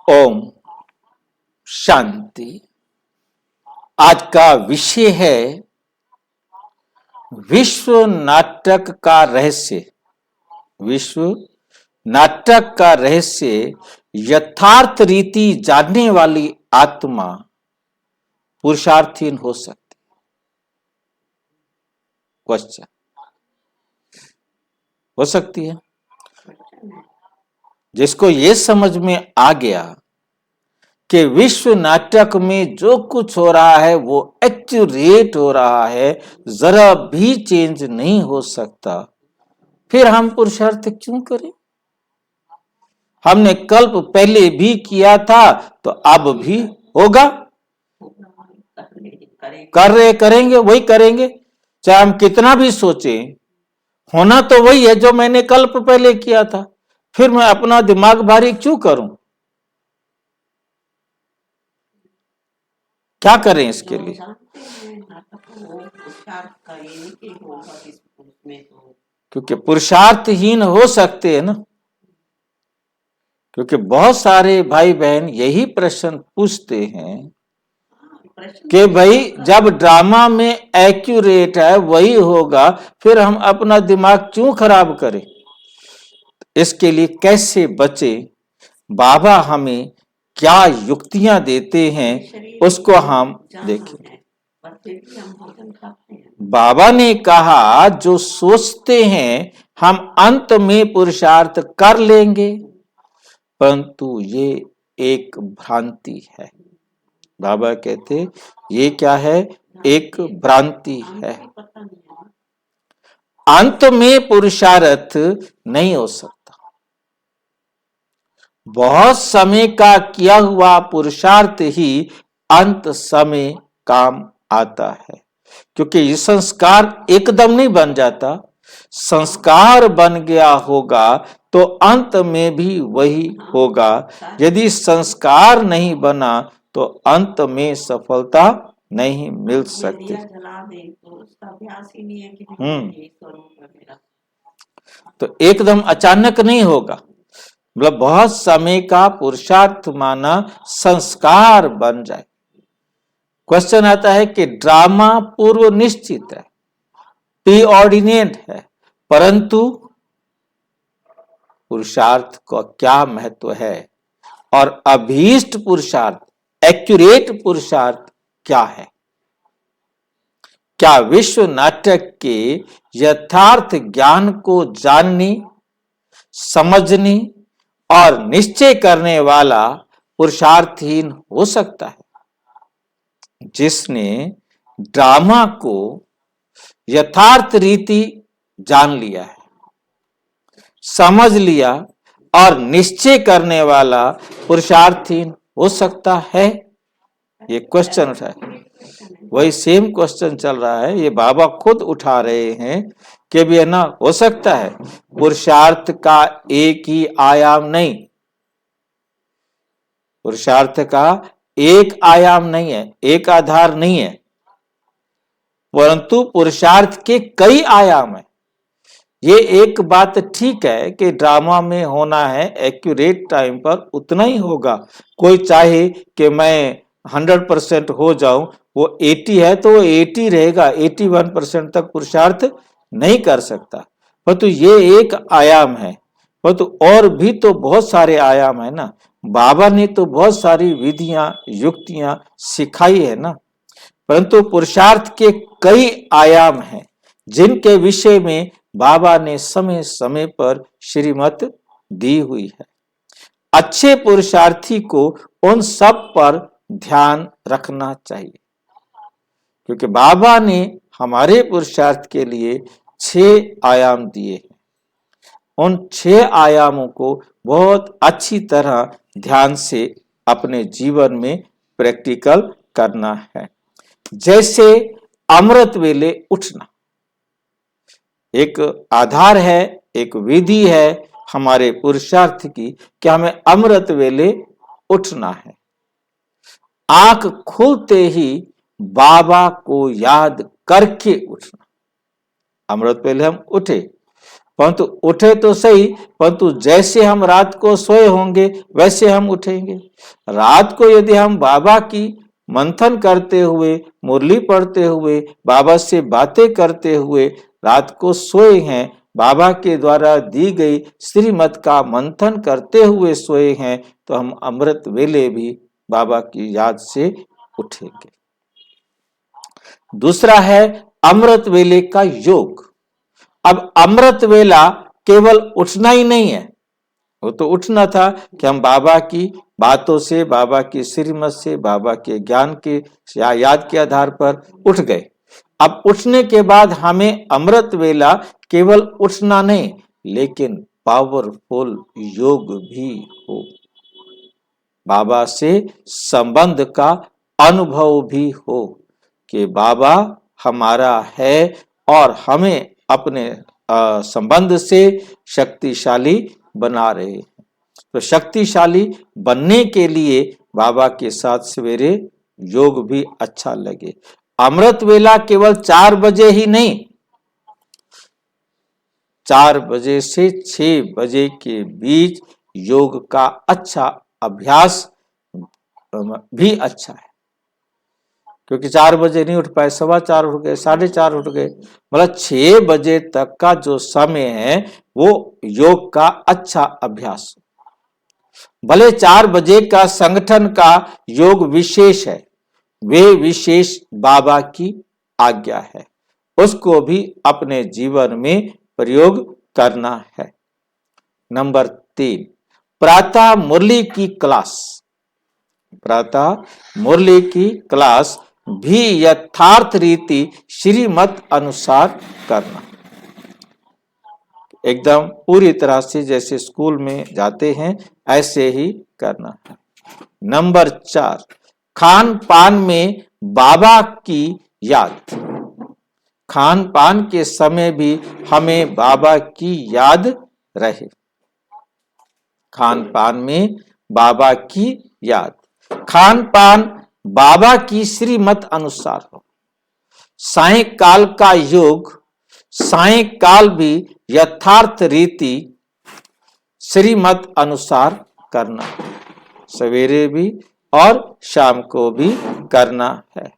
ओम शांति। आज का विषय है विश्व नाटक का रहस्य। विश्व नाटक का रहस्य यथार्थ रीति जानने वाली आत्मा पुरुषार्थहीन हो सकती। क्वेश्चन हो सकती है। जिसको ये समझ में आ गया कि विश्व नाटक में जो कुछ हो रहा है वो एक्यूरेट हो रहा है, जरा भी चेंज नहीं हो सकता, फिर हम पुरुषार्थ क्यों करें? हमने कल्प पहले भी किया था तो अब भी होगा, करेंगे वही करेंगे। चाहे हम कितना भी सोचें, होना तो वही है जो मैंने कल्प पहले किया था। फिर मैं अपना दिमाग भारी क्यों करूं? क्या करें इसके लिए? क्योंकि पुरुषार्थहीन हो सकते हैं ना। क्योंकि बहुत सारे भाई बहन यही प्रश्न पूछते हैं कि भाई जब ड्रामा में एक्यूरेट है वही होगा, फिर हम अपना दिमाग क्यों खराब करें? इसके लिए कैसे बचे, बाबा हमें क्या युक्तियां देते हैं उसको हम देखें। बाबा ने कहा जो सोचते हैं हम अंत में पुरुषार्थ कर लेंगे, परंतु ये एक भ्रांति है। बाबा कहते ये क्या है? एक भ्रांति है। अंत में पुरुषार्थ नहीं हो सकता। बहुत समय का किया हुआ पुरुषार्थ ही अंत समय काम आता है। क्योंकि ये संस्कार एकदम नहीं बन जाता। संस्कार बन गया होगा तो अंत में भी वही होगा। यदि संस्कार नहीं बना तो अंत में सफलता नहीं मिल सकती। तो एकदम अचानक नहीं होगा। मतलब बहुत समय का पुरुषार्थ माना संस्कार बन जाए। क्वेश्चन आता है कि ड्रामा पूर्व निश्चित है, प्री ऑर्डिनेट है, परंतु पुरुषार्थ का क्या महत्व है और अभीष्ट पुरुषार्थ, एक्यूरेट पुरुषार्थ क्या है? क्या विश्व नाटक के यथार्थ ज्ञान को जानने, समझने और निश्चय करने वाला पुरुषार्थहीन हो सकता है? जिसने ड्रामा को यथार्थ रीति जान लिया है, समझ लिया और निश्चय करने वाला पुरुषार्थहीन हो सकता है? ये क्वेश्चन उठा है। वही सेम क्वेश्चन चल रहा है, ये बाबा खुद उठा रहे हैं कि भी है ना, हो सकता है। पुरुषार्थ का एक ही आयाम नहीं, पुरुषार्थ का एक आयाम नहीं है, एक आधार नहीं है, परंतु पुरुषार्थ के कई आयाम है। ये एक बात ठीक है कि ड्रामा में होना है एक्यूरेट टाइम पर उतना ही होगा। कोई चाहे कि मैं 100% हो जाऊं, वो 80 है तो वो 80 रहेगा, 81% तक पुरुषार्थ नहीं कर सकता। परंतु ये एक आयाम है, परंतु और भी तो बहुत सारे आयाम है ना। बाबा ने तो बहुत सारी विधियां युक्तियां सिखाई है ना। परंतु पुरुषार्थ के कई आयाम हैं जिनके विषय में बाबा ने समय समय पर श्रीमत दी हुई है। अच्छे पुरुषार्थी को उन सब पर ध्यान रखना चाहिए, क्योंकि बाबा ने हमारे पुरुषार्थ के लिए 6 आयाम दिए हैं। उन 6 आयामों को बहुत अच्छी तरह ध्यान से अपने जीवन में प्रैक्टिकल करना है। जैसे अमृत वेले उठना एक आधार है, एक विधि है हमारे पुरुषार्थ की कि हमें अमृत वेले उठना है। आंख खुलते ही बाबा को याद करके उठना। अमृत वेले हम उठे, परंतु उठे तो सही, परंतु जैसे हम रात को सोए होंगे वैसे हम उठेंगे। रात को यदि हम बाबा की मंथन करते हुए, मुरली पढ़ते हुए, बाबा से बातें करते हुए रात को सोए हैं, बाबा के द्वारा दी गई श्रीमत का मंथन करते हुए सोए हैं, तो हम अमृत वेले भी बाबा की याद से उठेंगे। दूसरा है अमृत वेले का योग। अब अमृत वेला केवल उठना ही नहीं है, वो तो उठना था कि हम बाबा की बातों से, बाबा की श्रीमत से, बाबा के ज्ञान के या याद के आधार पर उठ गए। अब उठने के बाद हमें अमृत वेला केवल उठना नहीं, लेकिन पावरफुल योग भी हो, बाबा से संबंध का अनुभव भी हो कि बाबा हमारा है और हमें अपने संबंध से शक्तिशाली बना रहे हैं। तो शक्तिशाली बनने के लिए बाबा के साथ सवेरे योग भी अच्छा लगे। अमृत वेला केवल 4 बजे ही नहीं, 4 बजे से 6 बजे के बीच योग का अच्छा अभ्यास भी अच्छा है, क्योंकि 4 बजे नहीं उठ पाए, 4:15 उठ गए, 4:30 उठ गए, मतलब 6 बजे तक का जो समय है वो योग का अच्छा अभ्यास। भले 4 बजे का संगठन का योग विशेष है, वे विशेष बाबा की आज्ञा है, उसको भी अपने जीवन में प्रयोग करना है। नंबर 3, प्रातः मुरली की क्लास। प्रातः मुरली की क्लास भी यथार्थ रीति श्रीमत अनुसार करना, एकदम पूरी तरह से जैसे स्कूल में जाते हैं ऐसे ही करना है। नंबर 4, खान पान में बाबा की याद। खान पान के समय भी हमें बाबा की याद रहे, खान पान में बाबा की याद, खान पान बाबा की श्रीमत अनुसार हो। सायंकाल का योग, सायंकाल भी यथार्थ रीति श्रीमत अनुसार करना, सवेरे भी और शाम को भी करना है।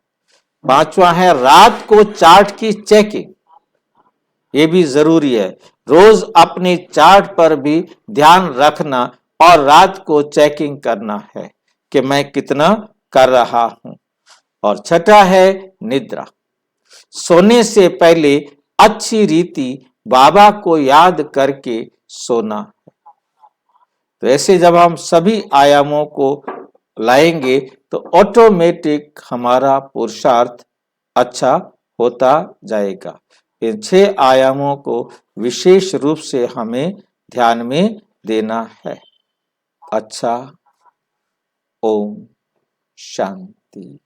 5वां है रात को चार्ट की चेकिंग, ये भी जरूरी है, रोज अपने चार्ट पर भी ध्यान रखना और रात को चेकिंग करना है कि मैं कितना कर रहा हूं। और 6 है निद्रा, सोने से पहले अच्छी रीति बाबा को याद करके सोना है। तो ऐसे जब हम सभी आयामों को लाएंगे तो ऑटोमेटिक हमारा पुरुषार्थ अच्छा होता जाएगा। इन 6 आयामों को विशेष रूप से हमें ध्यान में देना है। अच्छा, ओम शांति।